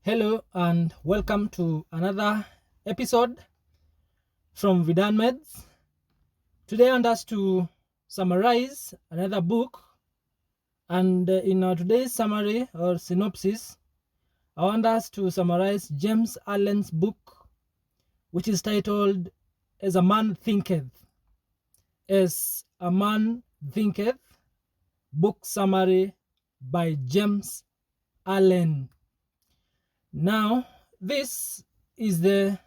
Hello and welcome to another episode from Vidan Meds. Today I want us to summarize another book, and in our today's summary or synopsis, I want us to summarize James Allen's book, which is titled As a Man Thinketh. As a Man Thinketh, book summary by James Allen. Now, this is the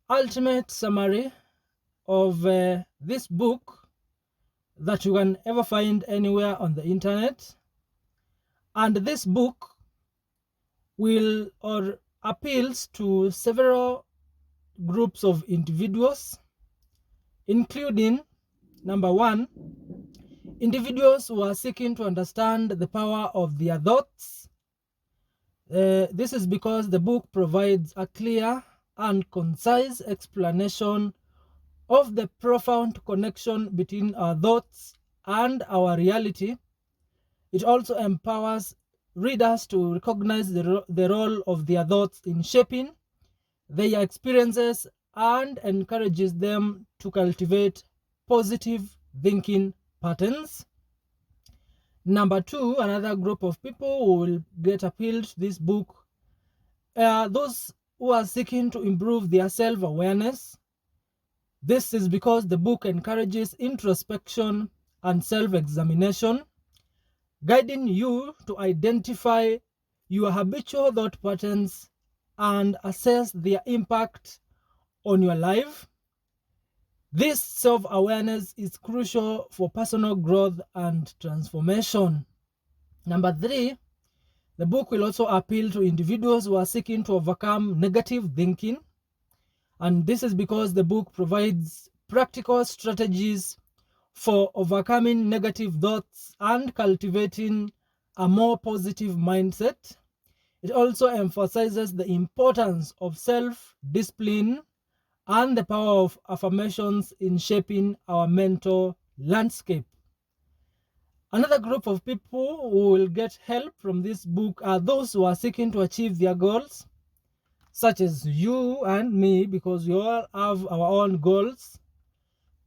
ultimate summary of this book that you can ever find anywhere on the internet. And this book will or appeals to several groups of individuals, including number one, individuals who are seeking to understand the power of their thoughts. This is because the book provides a clear and concise explanation of the profound connection between our thoughts and our reality. It also empowers readers to recognize the role of their thoughts in shaping their experiences and encourages them to cultivate positive thinking patterns. Number two, another group of people who will get appealed to this book are those who are seeking to improve their self-awareness. This is because the book encourages introspection and self-examination, guiding you to identify your habitual thought patterns and assess their impact on your life. This self-awareness is crucial for personal growth and transformation. Number three, the book will also appeal to individuals who are seeking to overcome negative thinking. And this is because the book provides practical strategies for overcoming negative thoughts and cultivating a more positive mindset. It also emphasizes the importance of self-discipline and the power of affirmations in shaping our mental landscape. Another group of people who will get help from this book are those who are seeking to achieve their goals, such as you and me, because we all have our own goals.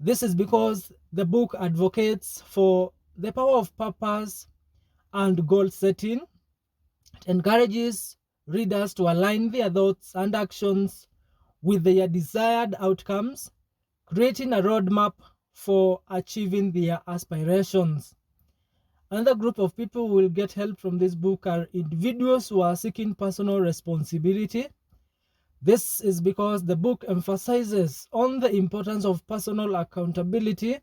This is because the book advocates for the power of purpose and goal setting. It encourages readers to align their thoughts and actions with their desired outcomes, creating a roadmap for achieving their aspirations. Another group of people who will get help from this book are individuals who are seeking personal responsibility. This is because the book emphasizes on the importance of personal accountability,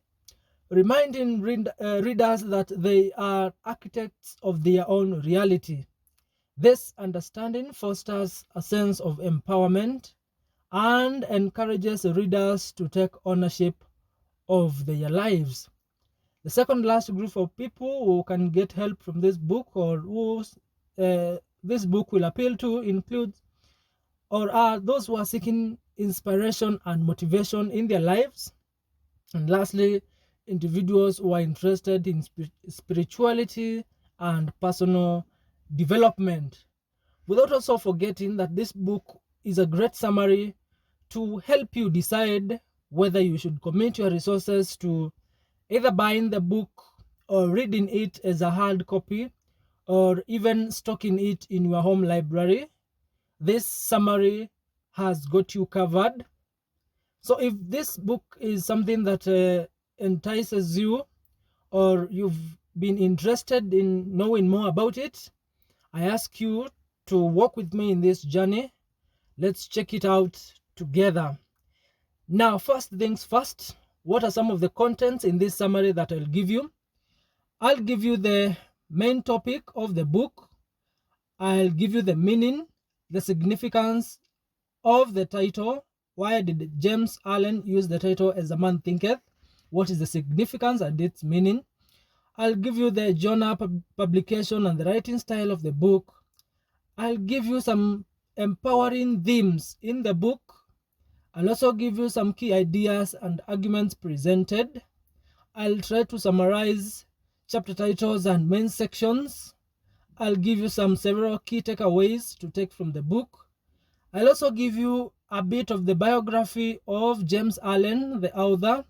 reminding readers that they are architects of their own reality. This understanding fosters a sense of empowerment and encourages readers to take ownership of their lives. The second last group of people who can get help from this book or who this book will appeal to includes or are those who are seeking inspiration and motivation in their lives. And lastly, individuals who are interested in spirituality and personal development. Without also forgetting that this book is a great summary to help you decide whether you should commit your resources to either buying the book or reading it as a hard copy or even stocking it in your home library. This summary has got you covered. So if this book is something that entices you or you've been interested in knowing more about it, I ask you to walk with me in this journey. Let's check it out together. Now, first things first, what are some of the contents in this summary that I'll give you? I'll give you the main topic of the book. I'll give you the meaning, the significance of the title. Why did James Allen use the title As a Man Thinketh? What is the significance and its meaning? I'll give you the genre, publication, and the writing style of the book. I'll give you some empowering themes in the book. I'll also give you some key ideas and arguments presented. I'll try to summarize chapter titles and main sections. I'll give you several key takeaways to take from the book. I'll also give you a bit of the biography of James Allen, the author.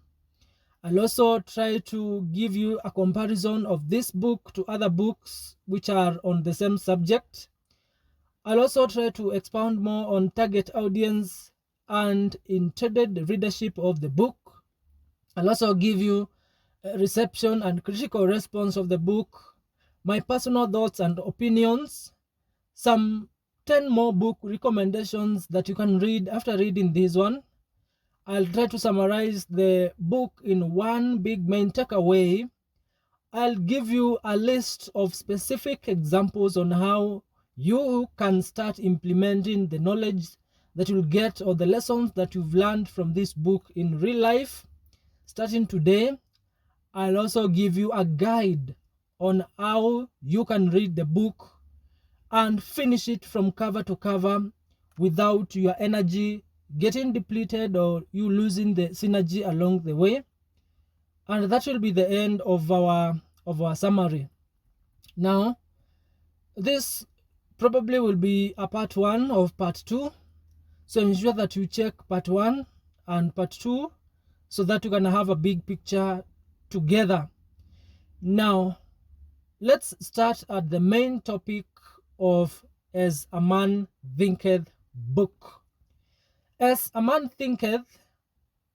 I'll also try to give you a comparison of this book to other books which are on the same subject. I'll also try to expound more on target audience and intended readership of the book. I'll also give you a reception and critical response of the book, my personal thoughts and opinions, some 10 more book recommendations that you can read after reading this one. I'll try to summarize the book in one big main takeaway. I'll give you a list of specific examples on how you can start implementing the knowledge that you'll get or the lessons that you've learned from this book in real life starting today. I'll also give you a guide on how you can read the book and finish it from cover to cover without your energy getting depleted or you losing the synergy along the way. And that will be the end of our summary. Now, this probably will be a part 1 of part 2, so ensure that you check part 1 and part 2 so that you can have a big picture together. Now, let's start at the main topic of As a Man Thinketh book. As a Man Thinketh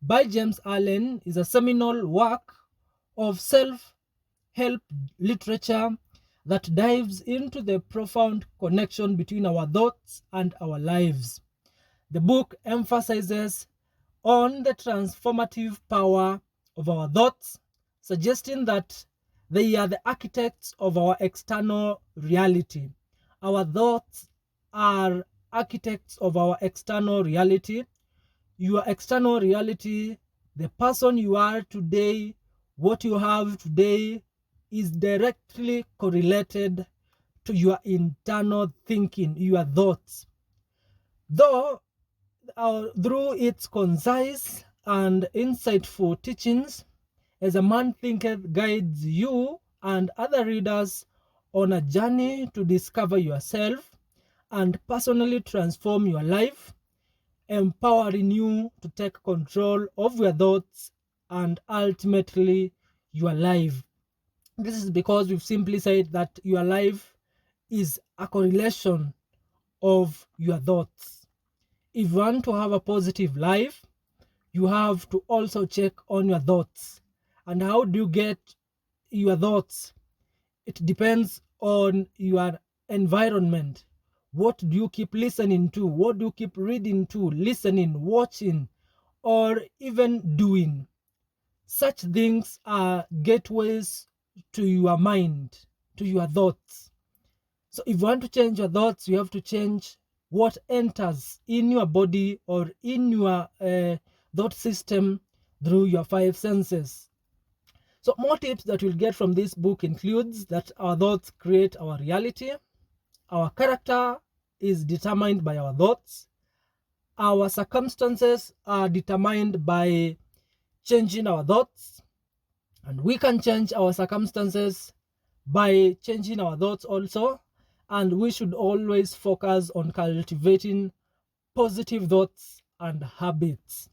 by James Allen is a seminal work of self-help literature that dives into the profound connection between our thoughts and our lives. The book emphasizes on the transformative power of our thoughts, suggesting that they are the architects of our external reality. Our thoughts are architects of our external reality. Your external reality, the person you are today, what you have today, is directly correlated to your internal thinking, your thoughts. Though through its concise and insightful teachings, As a Man Thinketh guides you and other readers on a journey to discover yourself and personally transform your life, empowering you to take control of your thoughts and ultimately your life. This is because we've simply said that your life is a correlation of your thoughts. If you want to have a positive life, you have to also check on your thoughts. And how do you get your thoughts? It depends on your environment. What do you keep listening to? What do you keep reading to, listening, watching, or even doing? Such things are gateways to your mind, to your thoughts. So if you want to change your thoughts, you have to change what enters in your body or in your thought system through your 5 senses. So more tips that you'll get from this book includes that our thoughts create our reality, our character is determined by our thoughts, our circumstances are determined by changing our thoughts, and we can change our circumstances by changing our thoughts also, and we should always focus on cultivating positive thoughts and habits.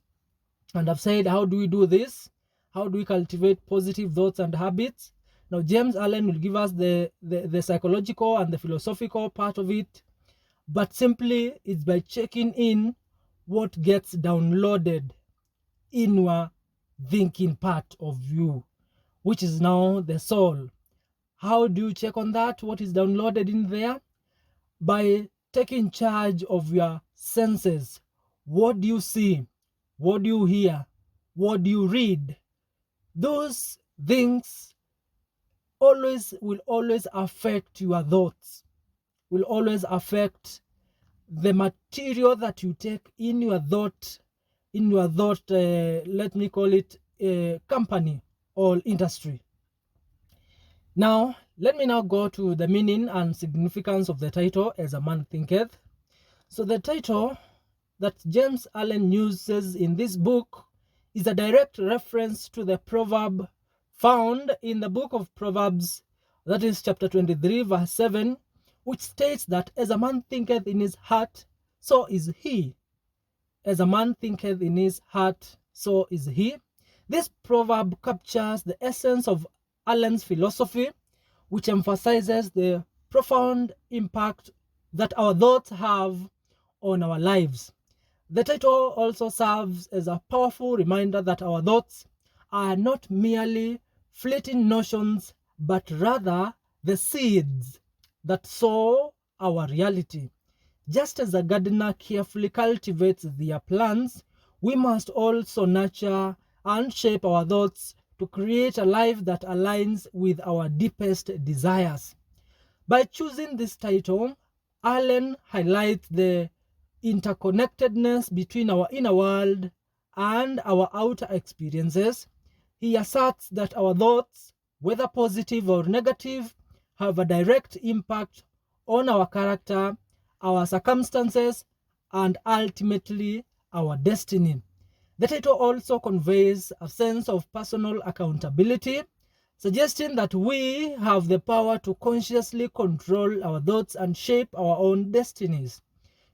And I've said, how do we do this? How do we cultivate positive thoughts and habits? Now, James Allen will give us the psychological and the philosophical part of it, but simply it's by checking in what gets downloaded in your thinking part of you, which is now the soul. How do you check on that? What is downloaded in there? By taking charge of your senses. What do you see? What do you hear? What do you read? Those things will always affect your thoughts, will always affect the material that you take in your thought, let me call it company or industry. Now, let me now go to the meaning and significance of the title, As a Man Thinketh. So the title that James Allen uses in this book is a direct reference to the proverb found in the book of Proverbs, that is chapter 23, verse 7, which states that as a man thinketh in his heart, so is he. As a man thinketh in his heart, so is he. This proverb captures the essence of Allen's philosophy, which emphasizes the profound impact that our thoughts have on our lives. The title also serves as a powerful reminder that our thoughts are not merely fleeting notions, but rather the seeds that sow our reality. Just as a gardener carefully cultivates their plants, we must also nurture and shape our thoughts to create a life that aligns with our deepest desires. By choosing this title, Allen highlights the interconnectedness between our inner world and our outer experiences. He asserts that our thoughts, whether positive or negative, have a direct impact on our character, our circumstances, and ultimately our destiny. The title also conveys a sense of personal accountability, suggesting that we have the power to consciously control our thoughts and shape our own destinies.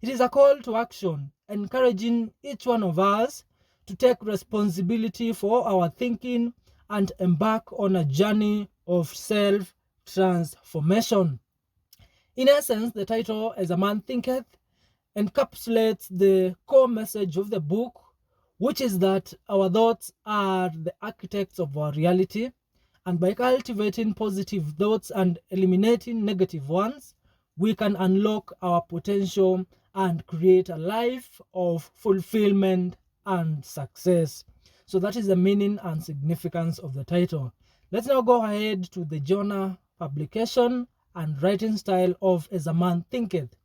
It is a call to action, encouraging each one of us to take responsibility for our thinking and embark on a journey of self-transformation. In essence, the title, As a Man Thinketh, encapsulates the core message of the book, which is that our thoughts are the architects of our reality, and by cultivating positive thoughts and eliminating negative ones, we can unlock our potential and create a life of fulfillment and success. So that is the meaning and significance of the title. Let's now go ahead to the genre, publication, and writing style of As a Man Thinketh.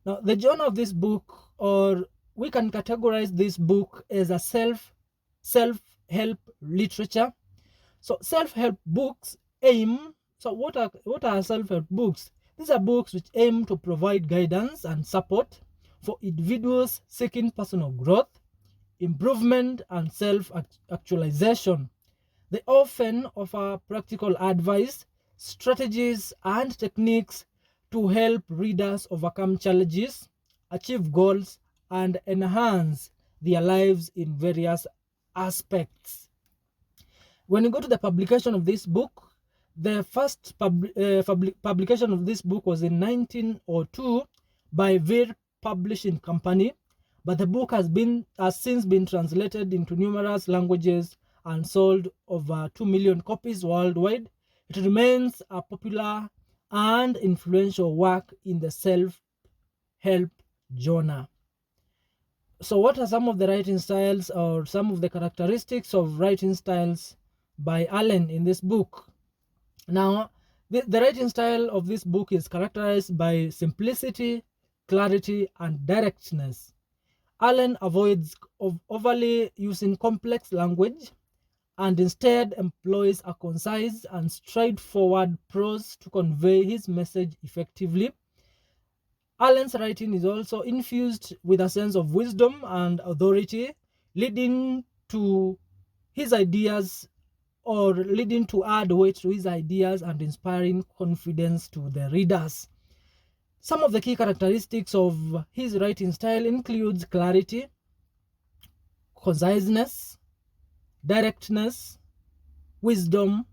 Now, the genre of this book, or we can categorize this book as a self-help literature. So self-help books aim, so what are self-help books? These are books which aim to provide guidance and support for individuals seeking personal growth, improvement, and self-actualization. They often offer practical advice, strategies, and techniques to help readers overcome challenges, achieve goals, and enhance their lives in various aspects. When you go to the publication of this book, the first publication of this book was in 1902 by Vir Publishing Company, but the book has since been translated into numerous languages and sold over 2 million copies worldwide. It remains a popular and influential work in the self-help genre. So what are some of the writing styles or some of the characteristics of writing styles by Allen in this book? Now, the writing style of this book is characterized by simplicity, clarity, and directness. Allen avoids overly using complex language and instead employs a concise and straightforward prose to convey his message effectively. Allen's writing is also infused with a sense of wisdom and authority, leading to add weight to his ideas and inspiring confidence to the readers. Some of the key characteristics of his writing style includes clarity, conciseness, directness, wisdom,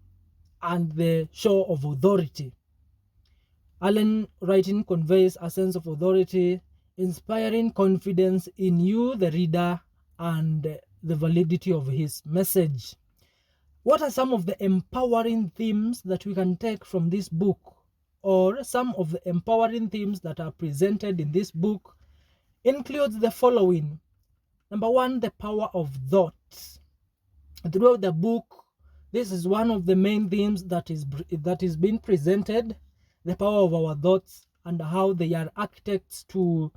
and the show of authority. Allen writing conveys a sense of authority, inspiring confidence in you, the reader, and the validity of his message. What are some of the empowering themes that we can take from this book, or some of the empowering themes that are presented in this book? Includes the following. Number one, the power of thought. Throughout the book, this is one of the main themes that is being presented, the power of our thoughts and how they are architects to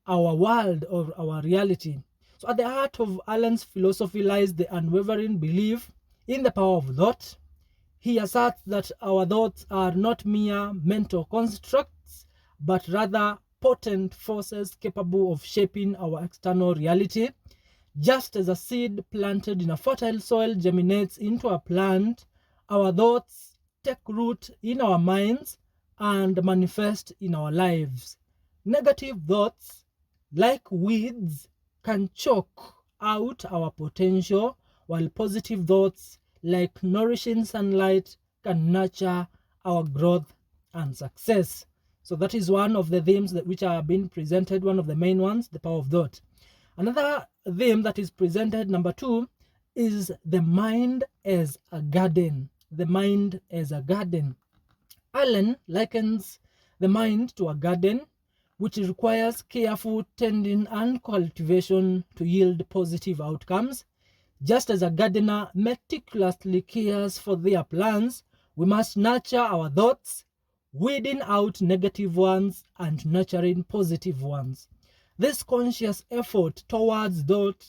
our world or our reality. So at the heart of Allen's philosophy lies the unwavering belief in the power of thought. He asserts that our thoughts are not mere mental constructs, but rather potent forces capable of shaping our external reality. Just as a seed planted in a fertile soil germinates into a plant, our thoughts take root in our minds and manifest in our lives. Negative thoughts, like weeds, can choke out our potential, while positive thoughts, like nourishing sunlight, can nurture our growth and success. So that is one of the themes which are being presented, one of the main ones, the power of thought. Another theme that is presented, number 2, is the mind as a garden. The mind as a garden. Allen likens the mind to a garden, which requires careful tending and cultivation to yield positive outcomes. Just as a gardener meticulously cares for their plants, we must nurture our thoughts, weeding out negative ones and nurturing positive ones. This conscious effort towards thought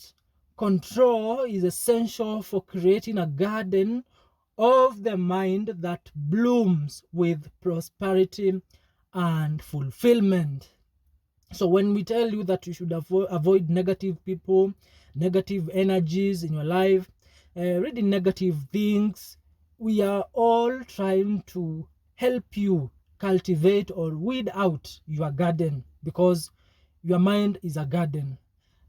control is essential for creating a garden of the mind that blooms with prosperity and fulfillment. So when we tell you that you should avoid negative people, negative energies in your life, reading negative things, we are all trying to help you cultivate or weed out your garden, because your mind is a garden.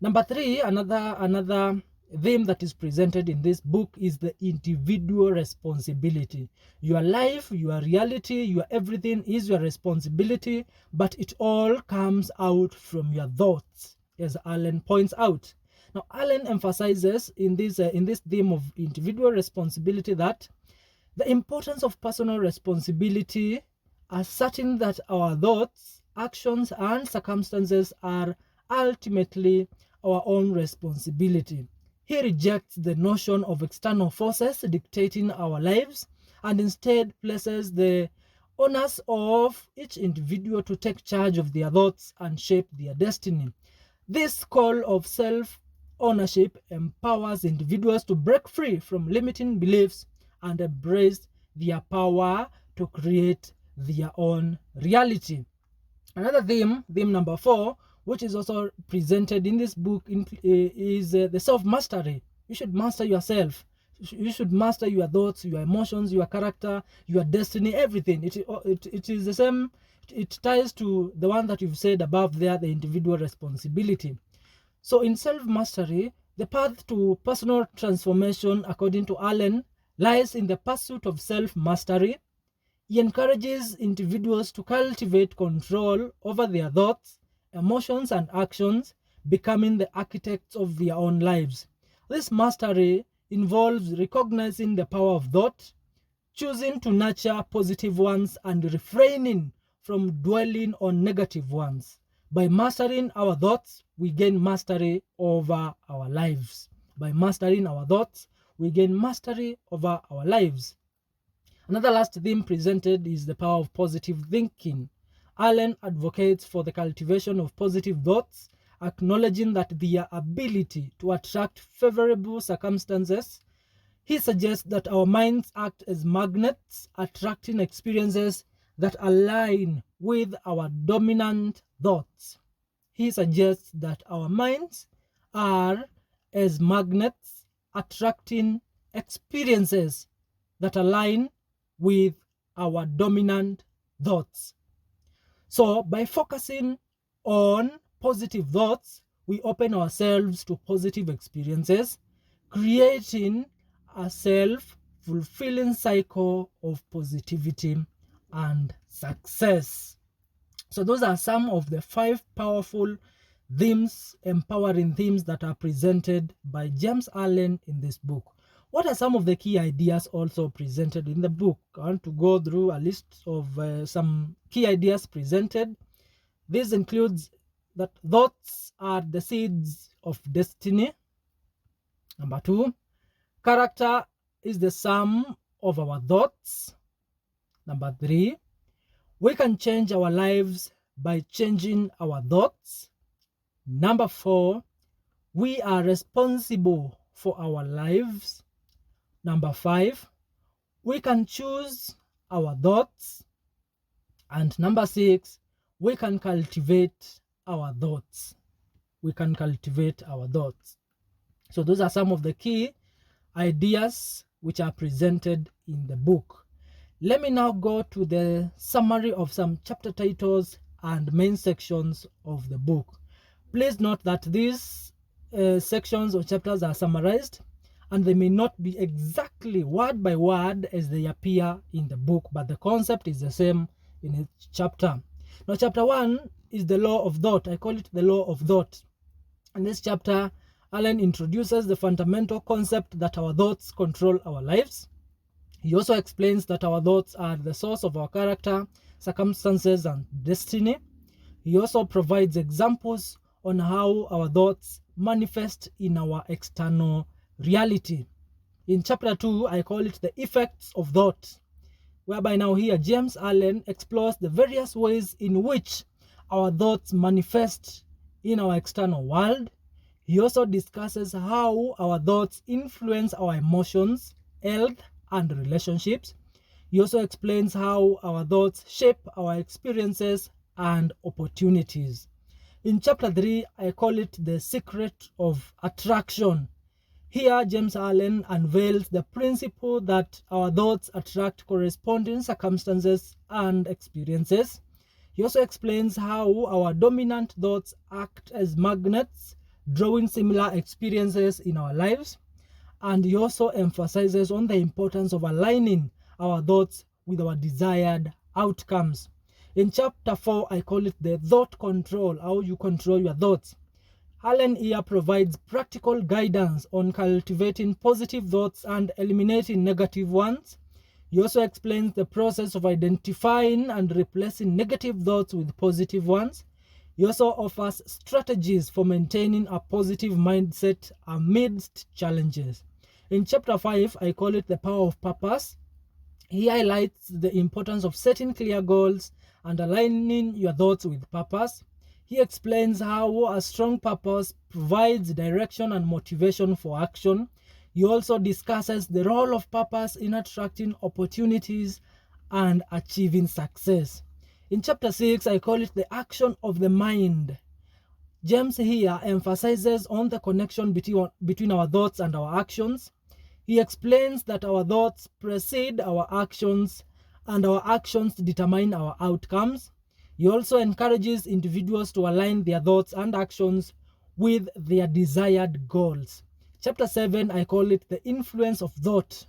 Number 3, another theme that is presented in this book is the individual responsibility. Your life, your reality, your everything is your responsibility, but it all comes out from your thoughts, as Allen points out. Now, Allen emphasizes in this theme of individual responsibility that the importance of personal responsibility, asserting that our thoughts, actions, and circumstances are ultimately our own responsibility. He rejects the notion of external forces dictating our lives and instead places the onus of each individual to take charge of their thoughts and shape their destiny. This call of self-ownership empowers individuals to break free from limiting beliefs and embrace their power to create their own reality. Another theme number 4, which is also presented in this book, is the self-mastery. You should master yourself. You should master your thoughts, your emotions, your character, your destiny, everything. It is the same. It ties to the one that you've said above there, the individual responsibility. So in self-mastery, the path to personal transformation, according to Allen, lies in the pursuit of self-mastery. He encourages individuals to cultivate control over their thoughts, emotions, and actions, becoming the architects of their own lives. This mastery involves recognizing the power of thought, choosing to nurture positive ones, and refraining from dwelling on negative ones. By mastering our thoughts, we gain mastery over our lives. By mastering our thoughts, we gain mastery over our lives. Another last theme presented is the power of positive thinking. Allen advocates for the cultivation of positive thoughts, acknowledging that their ability to attract favorable circumstances. He suggests that our minds act as magnets, attracting experiences that align with our dominant thoughts. He suggests that our minds are as magnets, attracting experiences that align with our dominant thoughts. So by focusing on positive thoughts, we open ourselves to positive experiences, creating a self-fulfilling cycle of positivity and success. So those are some of the 5 powerful themes, empowering themes that are presented by James Allen in this book. What are some of the key ideas also presented in the book? I want to go through a list of some key ideas presented. This includes that thoughts are the seeds of destiny. Number 2, character is the sum of our thoughts. Number 3, we can change our lives by changing our thoughts. Number 4, we are responsible for our lives. Number 5, we can choose our thoughts. And number 6, we can cultivate our thoughts. We can cultivate our thoughts. So those are some of the key ideas which are presented in the book. Let me now go to the summary of some chapter titles and main sections of the book. Please note that these sections or chapters are summarized, and they may not be exactly word by word as they appear in the book, but the concept is the same in each chapter. Now, chapter 1 is the law of thought. I call it the law of thought. In this chapter, Allen introduces the fundamental concept that our thoughts control our lives. He also explains that our thoughts are the source of our character, circumstances, and destiny. He also provides examples on how our thoughts manifest in our external reality. In chapter 2, I call it the effects of thought, whereby now here James Allen explores the various ways in which our thoughts manifest in our external world. He also discusses how our thoughts influence our emotions, health, and relationships. He also explains how our thoughts shape our experiences and opportunities. In chapter 3, I call it the secret of attraction. Here, James Allen unveils the principle that our thoughts attract corresponding circumstances and experiences. He also explains how our dominant thoughts act as magnets, drawing similar experiences in our lives. And he also emphasizes on the importance of aligning our thoughts with our desired outcomes. In chapter 4, I call it the thought control, how you control your thoughts. Allen here provides practical guidance on cultivating positive thoughts and eliminating negative ones. He also explains the process of identifying and replacing negative thoughts with positive ones. He also offers strategies for maintaining a positive mindset amidst challenges. In chapter 5, I call it the power of purpose. He highlights the importance of setting clear goals and aligning your thoughts with purpose. He explains how a strong purpose provides direction and motivation for action. He also discusses the role of purpose in attracting opportunities and achieving success. In chapter 6, I call it the action of the mind. James here emphasizes on the connection between our thoughts and our actions. He explains that our thoughts precede our actions and our actions determine our outcomes. He also encourages individuals to align their thoughts and actions with their desired goals. Chapter 7, I call it the influence of thought.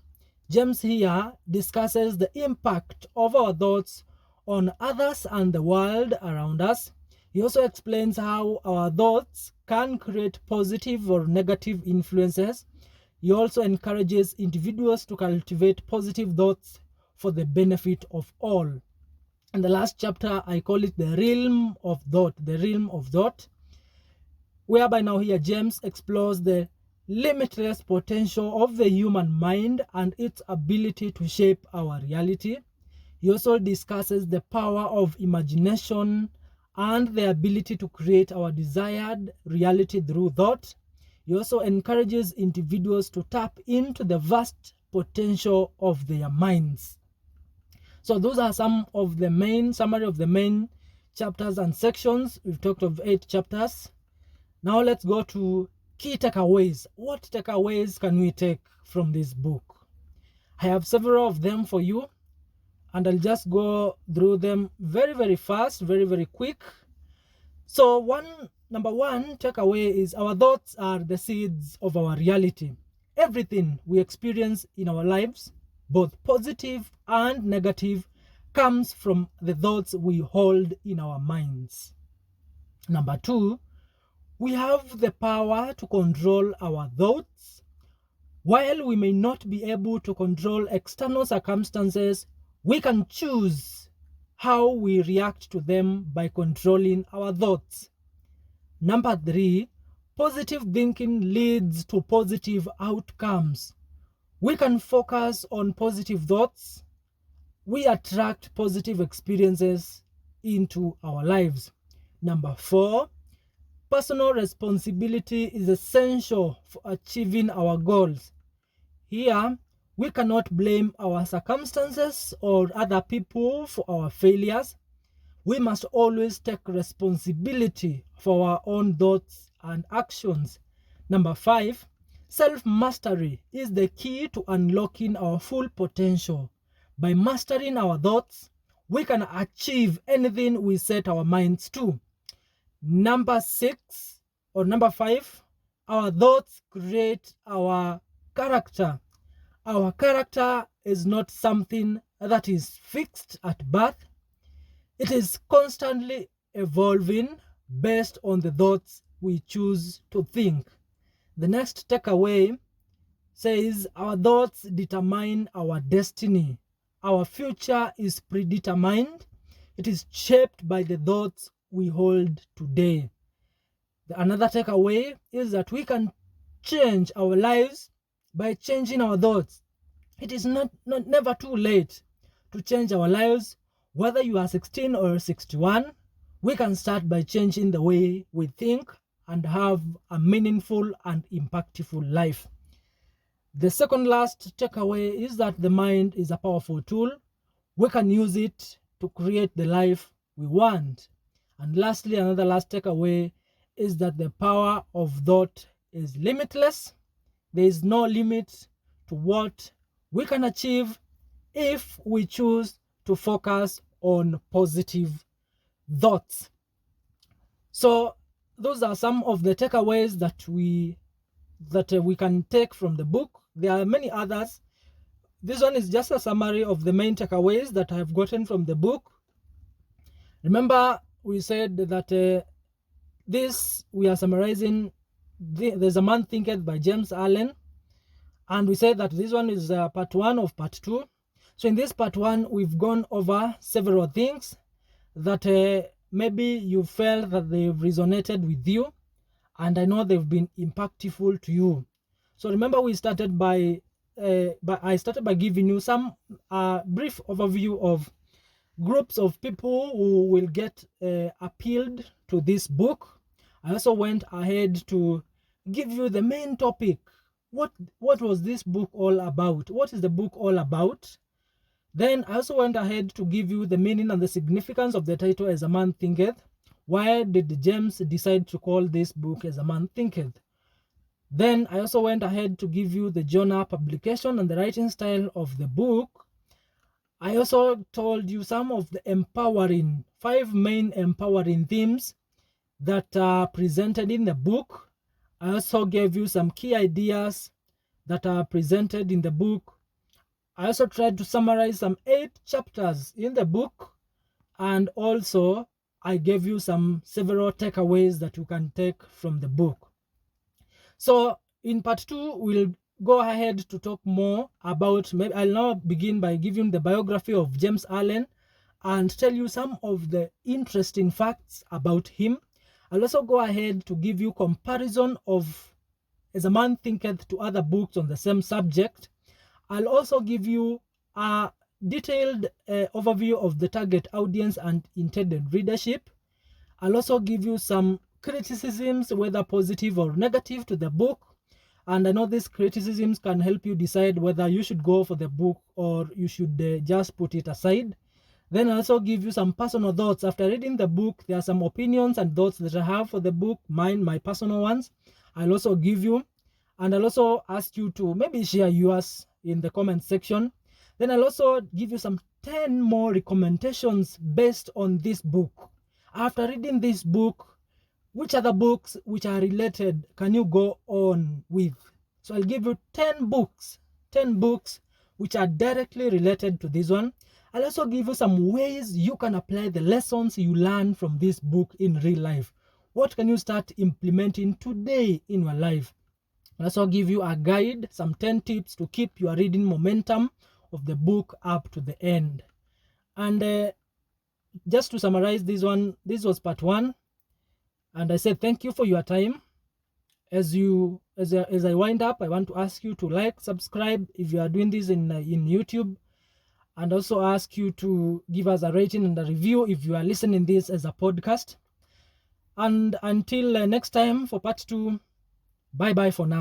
James here discusses the impact of our thoughts on others and the world around us. He also explains how our thoughts can create positive or negative influences. He also encourages individuals to cultivate positive thoughts for the benefit of all. In the last chapter, I call it the realm of thought, whereby now here James explores the limitless potential of the human mind and its ability to shape our reality. He also discusses the power of imagination and the ability to create our desired reality through thought. He also encourages individuals to tap into the vast potential of their minds. So those are some of the main summary of the main chapters and sections. We've talked of 8 chapters. Now let's go to key takeaways. What takeaways can we take from this book? I have several of them for you, and I'll just go through them very fast, very quick. So number one takeaway is our thoughts are the seeds of our reality. Everything we experience in our lives, both positive and negative, comes from the thoughts we hold in our minds. Number 2, we have the power to control our thoughts. While we may not be able to control external circumstances, we can choose how we react to them by controlling our thoughts. Number 3, positive thinking leads to positive outcomes. We can focus on positive thoughts. We attract positive experiences into our lives. Number 4, personal responsibility is essential for achieving our goals. Here, we cannot blame our circumstances or other people for our failures. We must always take responsibility for our own thoughts and actions. Number 5, self-mastery is the key to unlocking our full potential. By mastering our thoughts, we can achieve anything we set our minds to. Number 5, our thoughts create our character. Our character is not something that is fixed at birth. It is constantly evolving based on the thoughts we choose to think. The next takeaway says our thoughts determine our destiny. Our future is predetermined. It is shaped by the thoughts we hold today. Another takeaway is that we can change our lives by changing our thoughts. It is never too late to change our lives. Whether you are 16 or 61, we can start by changing the way we think and have a meaningful and impactful life. The second last takeaway is that the mind is a powerful tool. We can use it to create the life we want. And lastly, another last takeaway is that the power of thought is limitless. There is no limit to what we can achieve if we choose to focus on positive thoughts. So those are some of the takeaways that we can take from the book. There are many others. This one is just a summary of the main takeaways that I have gotten from the book. Remember, we said that we are summarizing There's a Man Thinketh by James Allen, and we said that this one is part 1 of part 2. So in this part 1, we've gone over several things that maybe you felt that they've resonated with you, and I know they've been impactful to you. So remember, we started by giving you some brief overview of groups of people who will get appealed to this book. I also went ahead to give you the main topic. What was this book all about? What is the book all about? Then I also went ahead to give you the meaning and the significance of the title, As a Man Thinketh. Why did James decide to call this book As a Man Thinketh? Then I also went ahead to give you the genre, publication, and the writing style of the book. I also told you some of the 5 main empowering themes that are presented in the book. I also gave you some key ideas that are presented in the book. I also tried to summarize some 8 chapters in the book, and also I gave you several takeaways that you can take from the book. So in part 2, we'll go ahead to talk more about, maybe I'll now begin by giving the biography of James Allen and tell you some of the interesting facts about him. I'll also go ahead to give you comparison of As a Man Thinketh to other books on the same subject. I'll also give you a detailed overview of the target audience and intended readership. I'll also give you some criticisms, whether positive or negative, to the book. And I know these criticisms can help you decide whether you should go for the book or you should just put it aside. Then I'll also give you some personal thoughts. After reading the book, there are some opinions and thoughts that I have for the book, my personal ones. I'll also give you, and I'll also ask you to maybe share yours in the comment section. Then I'll also give you some 10 more recommendations based on this book. After reading this book, which other books which are related can you go on with? So I'll give you 10 books which are directly related to this one. I'll also give you some ways you can apply the lessons you learn from this book in real life. What can you start implementing today in your life? I'll also give you a guide, some 10 tips to keep your reading momentum of the book up to the end. And just to summarize this one, this was part 1. And I said thank you for your time. As I wind up, I want to ask you to like, subscribe if you are doing this in YouTube, and also ask you to give us a rating and a review if you are listening this as a podcast. And until next time for part 2, bye bye for now.